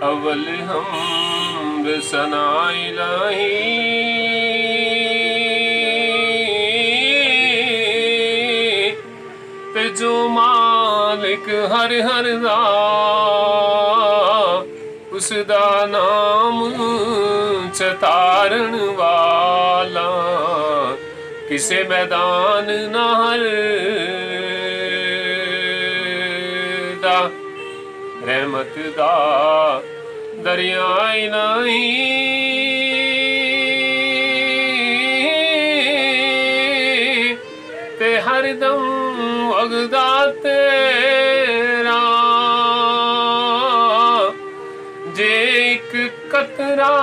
अव्वल हम सना इलाही ते जो मालिक हर हर दा उसदा नाम चतारण वाला किसे मैदान ना हर दा रहमत दा दरिया नहीं ते हरदम वगदा तेरा जे एक कतरा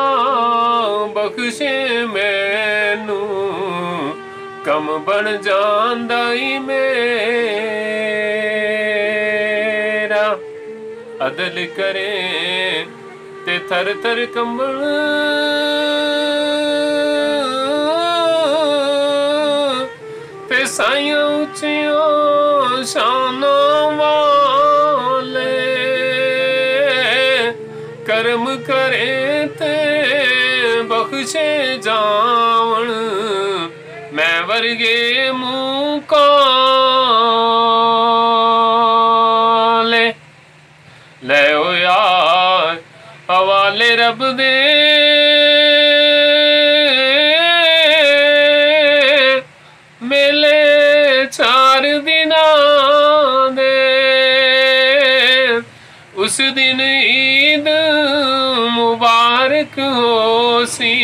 बख्शे मैनू कम बन जांदा ही मेरा अदल करे ते थर थर कंबल ते साइयां उच्चियां शानां वाले करम करे ते बख्शे जावण मैं वर्गे मुँह काले ले ओ यार हवाले रब दे मेले 4 दिना दे उस दिन ईद मुबारक हो सी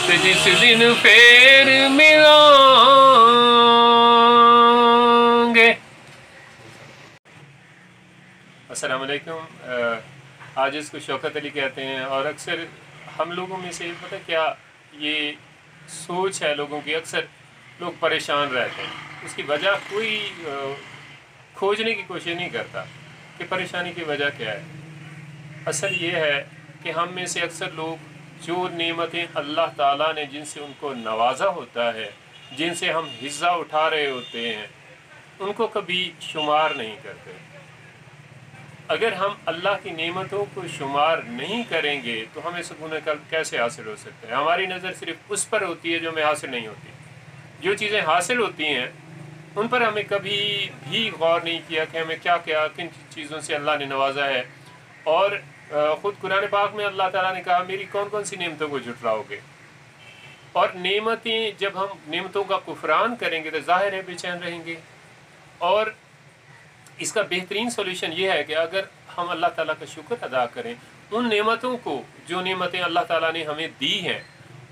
ते जिस दिन फेर मिलांगे। अस्सलाम वालेकुम। आज इसको शौकत अली कहते हैं और अक्सर हम लोगों में से पता क्या ये सोच है लोगों की, अक्सर लोग परेशान रहते हैं। उसकी वजह कोई खोजने की कोशिश नहीं करता कि परेशानी की वजह क्या है। असल ये है कि हम में से अक्सर लोग जो नेमतें अल्लाह ताला ने जिनसे उनको नवाजा होता है, जिनसे हम हिस्सा उठा रहे होते हैं, उनको कभी शुमार नहीं करते। अगर हम अल्लाह की नेमतों को शुमार नहीं करेंगे तो हमें सुकून कल्ब कैसे हासिल हो सकता है। हमारी नज़र सिर्फ उस पर होती है जो हमें हासिल नहीं होती। जो चीज़ें हासिल होती हैं उन पर हमें कभी भी गौर नहीं किया कि हमें क्या क्या किन चीज़ों से अल्लाह ने नवाजा है। और ख़ुद कुरान पाक में अल्लाह ताला ने कहा मेरी कौन कौन सी नेमतों को झुठलाओगे। और नेमतें जब हम नेमतों का कुफरान करेंगे तो ज़ाहिर है बेचैन रहेंगे। और इसका बेहतरीन सोल्यूशन ये है कि अगर हम अल्लाह ताला का शुक्र अदा करें, उन नेमतों को जो नेमतें अल्लाह ताला ने हमें दी हैं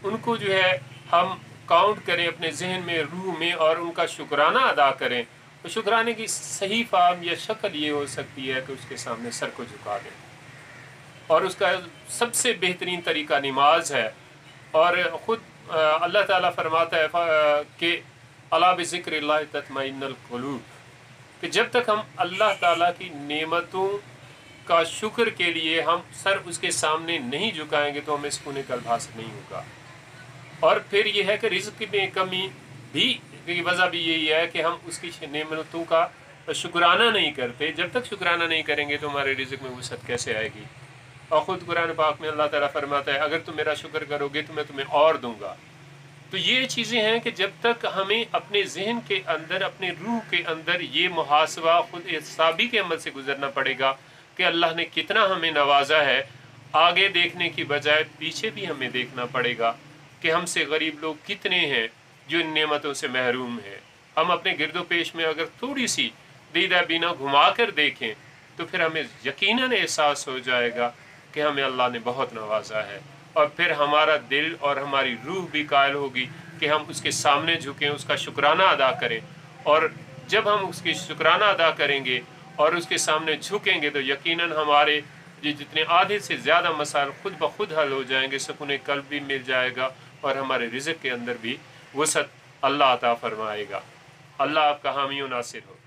उनको जो है हम काउंट करें अपने जहन में, रूह में, और उनका शुक्राना अदा करें। तो शुक्राने की सही फार्म या शक्ल ये हो सकती है कि उसके सामने सर को झुका दें। और उसका सबसे बेहतरीन तरीका नमाज है। और ख़ुद अल्लाह ताला फरमाता है कि अला बिज़िक्रिल्लाह तत्मइन्नुल क़ुलूब, कि जब तक हम अल्लाह ताला की नेमतों का शुक्र के लिए हम सर उसके सामने नहीं झुकाएंगे तो हमें सुकून कल्ब हासिल नहीं होगा। और फिर यह है कि रिज़्क़ में कमी भी की वजह भी यही है कि हम उसकी नेमतों का शुक्राना नहीं करते। जब तक शुक्राना नहीं करेंगे तो हमारे रिज़्क़ में वसअत कैसे आएगी। और ख़ुद कुरान पाक में अल्लाह ताला फरमाता है अगर तुम मेरा शुक्र करोगे तो मैं तुम्हें और दूंगा। तो ये चीज़ें हैं कि जब तक हमें अपने जहन के अंदर, अपने रूह के अंदर ये मुहासबा खुद एहसाबी के अमल से गुजरना पड़ेगा कि अल्लाह ने कितना हमें नवाजा है। आगे देखने की बजाय पीछे भी हमें देखना पड़ेगा कि हमसे गरीब लोग कितने हैं जो इन नेमतों से महरूम हैं। हम अपने गिरदो पेश में अगर थोड़ी सी दीदा बीना घुमा कर देखें तो फिर हमें यकीनन एहसास हो जाएगा कि हमें अल्लाह ने बहुत नवाजा है। और फिर हमारा दिल और हमारी रूह भी कायल होगी कि हम उसके सामने झुकें, उसका शुक्राना अदा करें। और जब हम उसकी शुक्राना अदा करेंगे और उसके सामने झुकेंगे तो यकीनन हमारे जितने आधे से ज़्यादा मसाइल खुद ब खुद हल हो जाएंगे, सुकून कल्ब भी मिल जाएगा और हमारे रिज़्क़ के अंदर भी वसअत अल्लाह अता फरमाएगा। अल्लाह आपका हामी व नासिर हो।